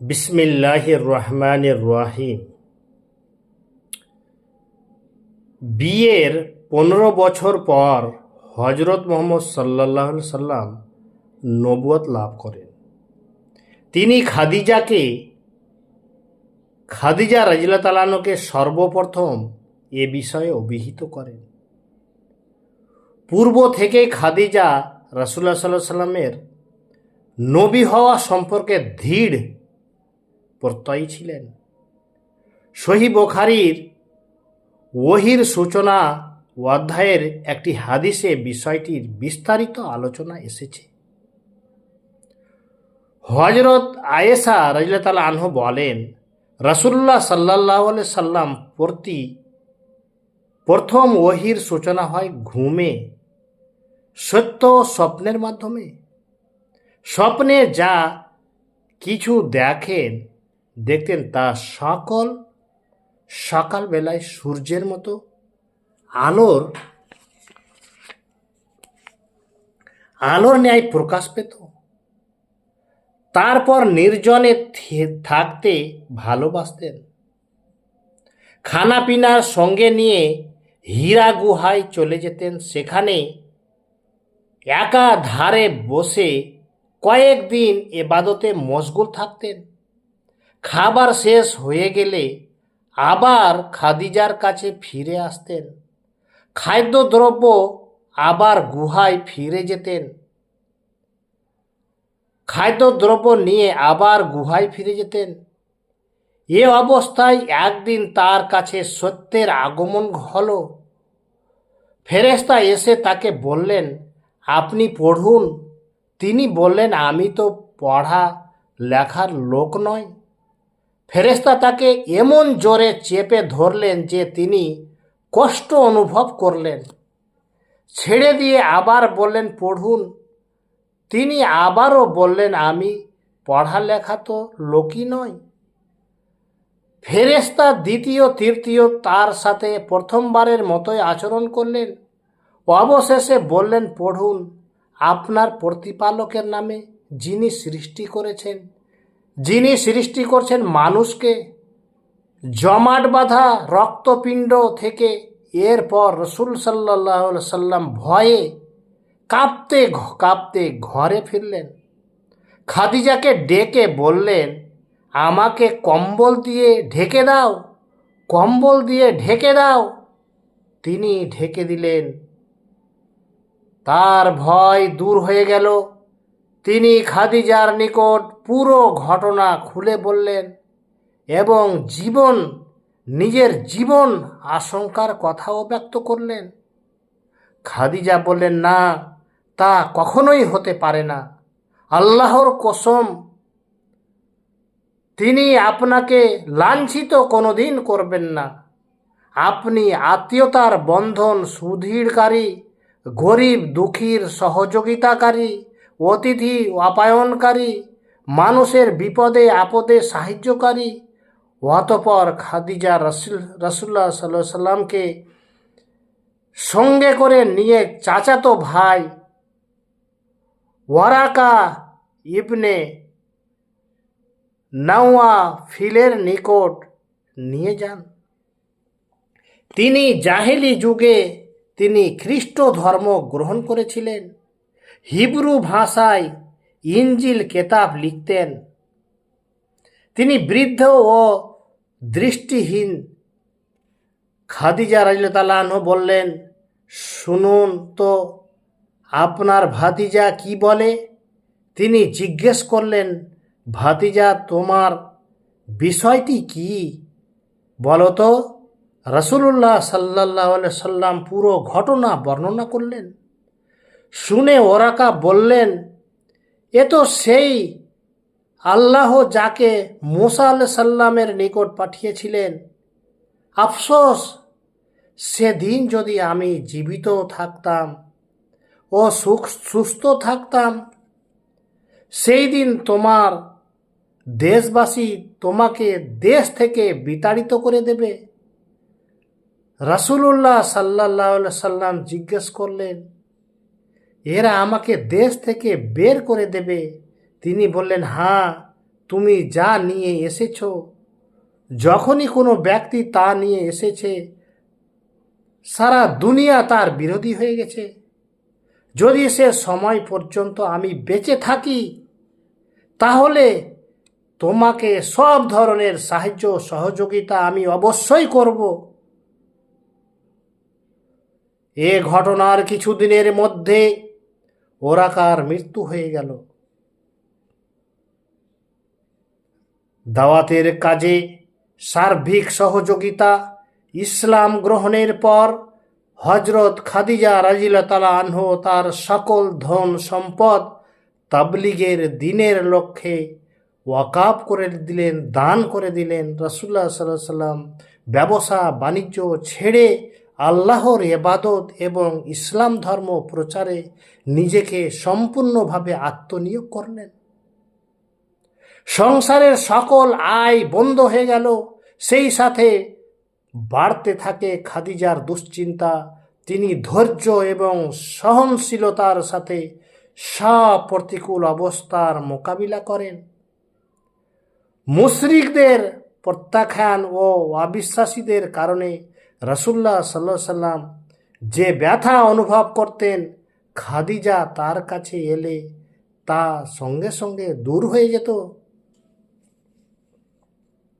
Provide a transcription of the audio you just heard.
বিসমিল্লাহির রহমানির রহিম। বিয়ের 15 বছর পর হজরত মুহাম্মদ সাল্লাল্লাহু আলাইহি সাল্লাম নবুয়ত লাভ করেন। তিনি খাদিজা রাদিয়াল্লাহু তাআলা আনহাকে সর্বপ্রথম এ বিষয়ে অভিহিত করেন। পূর্ব থেকে খাদিজা রাসূলুল্লাহ সাল্লাল্লাহু আলাইহি সাল্লামের নবী হওয়া সম্পর্কে দৃঢ় প্রত্যয়ী ছিলেন। সহিহ বুখারীর ওহীর সূচনা অধ্যায়ের একটি হাদিসে বিষয়টির বিস্তারিত আলোচনা এসেছে। হযরত আয়েশা রাদিয়াল্লাহু তাআলা আনহা বলেন, রাসূলুল্লাহ সাল্লাল্লাহু আলাইহি সাল্লাম প্রথম ওহীর সূচনা হয় ঘুমে, সত্য স্বপ্নের মাধ্যমে। স্বপ্নে যা কিছু দেখতেন তা সকালবেলায় সূর্যের মতো আলোর ন্যায় প্রকাশ পেত। তারপর নির্জনে থাকতে ভালোবাসতেন। খানা পিনার সঙ্গে নিয়ে হীরা গুহায় চলে যেতেন। সেখানে একাধারে বসে কয়েকদিন ইবাদতে মশগুল থাকতেন। খাবার শেষ হয়ে গেলে আবার খাদিজার কাছে ফিরে আসতেন। খাদ্যদ্রব্য আবার গুহায় ফিরে যেতেন। খাদ্যদ্রব্য নিয়ে আবার গুহায় ফিরে যেতেন। এ অবস্থায় একদিন তার কাছে সত্যের আগমন হলো। ফেরেশতা এসে তাকে বললেন, আপনি পড়ুন। তিনি বললেন, আমি তো পড়া লেখার লোক নয়। ফেরেশতা তাকে এমন জোরে চেপে ধরলেন যে তিনি কষ্ট অনুভব করলেন। ছেড়ে দিয়ে আবার বললেন, পড়ুন। তিনি আবারও বললেন, আমি পড়ালেখা তো লোকই নয়। ফেরেশতা দ্বিতীয় তৃতীয় তার সাথে প্রথমবারের মতোই আচরণ করলেন। অবশেষে বললেন, পড়ুন আপনার প্রতিপালকের নামে, যিনি সৃষ্টি করছেন মানুষকে জমাট বাঁধা রক্তপিণ্ড থেকে। এরপর রাসূল সাল্লাল্লাহু আলাইহি সাল্লাম ভয়ে কাঁপতে কাঁপতে ঘরে ফিরলেন। খাদিজাকে ডেকে বললেন, আমাকে কম্বল দিয়ে ঢেকে দাও। তিনি ঢেকে দিলেন। তার ভয় দূর হয়ে গেল। তিনি খাদিজার নিকট পুরো ঘটনা খুলে বললেন এবং নিজের জীবন আশঙ্কার কথাও ব্যক্ত করলেন। খাদিজা বললেন, না, তা কখনোই হতে পারে না। আল্লাহর কসম, তিনি আপনাকে লাঞ্ছিত কোনোদিন করবেন না। আপনি আত্মীয়তার বন্ধন সুদৃঢ়কারী, গরিব দুঃখীর সহযোগিতাকারী, অতিথি আপ্যায়নকারী, মানুষের বিপদে আপদে সাহায্যকারী। অতঃপর খাদিজা রাসূলুল্লাহ সাল্লাল্লাহু আলাইহি সাল্লামকে সঙ্গে করে নিয়ে চাচাতো ভাই ওয়ারাকা ইবনে নাওফিলের নিকট নিয়ে যান। তিনি জাহেলি যুগে খ্রিস্ট ধর্ম গ্রহণ করেছিলেন। হিব্রু ভাষায় ইনজিল কেতাব লিখতেন। তিনি বৃদ্ধ ও দৃষ্টিহীন। খাদিজা রাদিয়াল্লাহু তাআলা আনহা বললেন, শুনুন তো আপনার ভাতিজা কি বলে। তিনি জিজ্ঞেস করলেন, ভাতিজা, তোমার বিষয়টি কি বলো তো। রাসূলুল্লাহ সাল্লাল্লাহু আলাইহি সাল্লাম পুরো ঘটনা বর্ণনা করলেন। শুনে ওরাকা বললেন, এ তো সেই আল্লাহ যাকে মূসা আলাইহিস সালামের নিকট পাঠিয়েছিলেন। আফসোস, সেদিন যদি আমি জীবিত থাকতাম ও সুস্থ থাকতাম, সেই দিন তোমার দেশবাসী তোমাকে দেশ থেকে বিতাড়িত করে দেবে। রাসূলুল্লাহ সাল্লাল্লাহু আলাইহি সাল্লাম জিজ্ঞেস করলেন, এরা আমাকে দেশ থেকে বের করে দেবে? তিনি বললেন, হ্যাঁ, তুমি যা নিয়ে এসেছ, যখনই কোনো ব্যক্তি তা নিয়ে এসেছে সারা দুনিয়া তার বিরোধী হয়ে গেছে। যদি সে সময় পর্যন্ত আমি বেঁচে থাকি তাহলে তোমাকে সব ধরনের সাহায্য সহযোগিতা আমি অবশ্যই করব। এ ঘটনার কিছুদিনের মধ্যে ওরাকার মৃত্যু হয়ে গেল। দাওয়াতের কাজে সার্বিক সহযোগিতা ইসলাম গ্রহণের পর হজরত খাদিজা রাদিয়াল্লাহু তাআলা আনহু তার সকল ধন সম্পদ তাবলিগের দিনের লক্ষ্যে ওয়াকাফ করে দিলেন, দান করে দিলেন। রাসূলুল্লাহ সাল্লাল্লাহু আলাইহি সাল্লাম ব্যবসা বাণিজ্য ছেড়ে আল্লাহর ইবাদত এবং ইসলাম ধর্ম প্রচারে নিজেকে সম্পূর্ণভাবে আত্মনিয়োগ করলেন। সংসারের সকল আয় বন্ধ হয়ে গেল। সেই সাথে বাড়তে থাকে খাদিজার দুশ্চিন্তা। তিনি ধৈর্য এবং সহনশীলতার সাথে সব প্রতিকূল অবস্থার মোকাবিলা করেন। মুশরিকদের প্রত্যাখ্যান ও অবিশ্বাসীদের কারণে রাসূলুল্লাহ সাল্লাল্লাহু আলাইহি সাল্লাম যে ব্যথা অনুভব করতেন, খাদিজা তার কাছে এলে তা সঙ্গে সঙ্গে দূর হয়ে যেত।